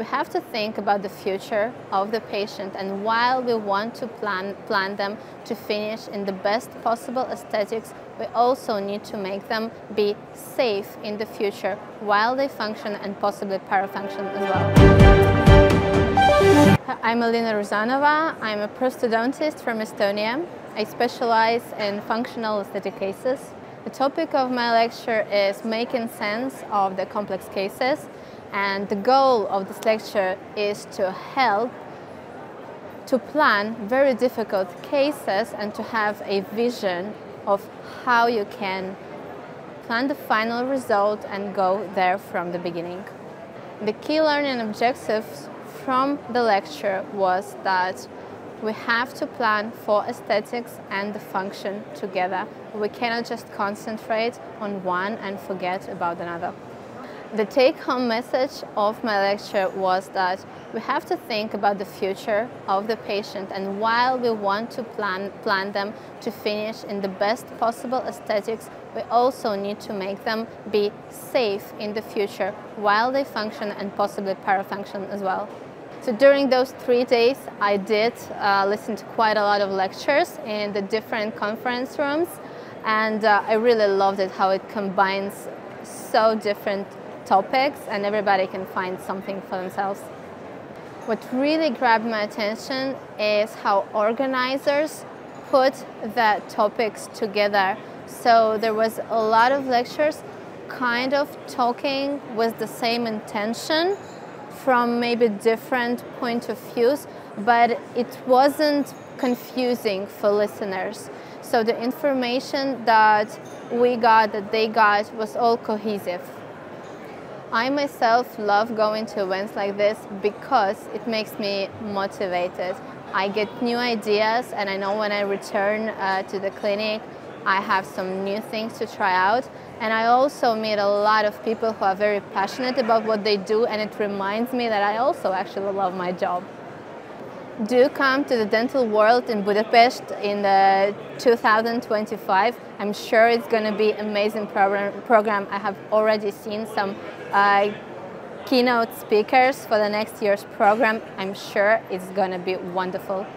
We have to think about the future of the patient, and while we want to plan them to finish in the best possible aesthetics, we also need to make them be safe in the future while they function and possibly parafunction as well. I'm Alina Ruzanova. I'm a prosthodontist from Estonia. I specialize in functional aesthetic cases. The topic of my lecture is making sense of the complex cases, and the goal of this lecture is to help to plan very difficult cases and to have a vision of how you can plan the final result and go there from the beginning. The key learning objectives from the lecture was that we have to plan for aesthetics and the function together. We cannot just concentrate on one and forget about another. The take-home message of my lecture was that we have to think about the future of the patient, and while we want to plan them to finish in the best possible aesthetics, we also need to make them be safe in the future while they function and possibly parafunction as well. So during those 3 days, I did listen to quite a lot of lectures in the different conference rooms, and I really loved it, how it combines so different topics and everybody can find something for themselves. What really grabbed my attention is how organizers put the topics together. So there was a lot of lectures kind of talking with the same intention from maybe different point of views, but it wasn't confusing for listeners. So the information that we got, that they got, was all cohesive. I myself love going to events like this because it makes me motivated. I get new ideas, and I know when I return to the clinic, I have some new things to try out. And I also meet a lot of people who are very passionate about what they do, and it reminds me that I also actually love my job. Do come to the dental world in Budapest in 2025. I'm sure it's going to be an amazing program. I have already seen some keynote speakers for the next year's program. I'm sure it's going to be wonderful.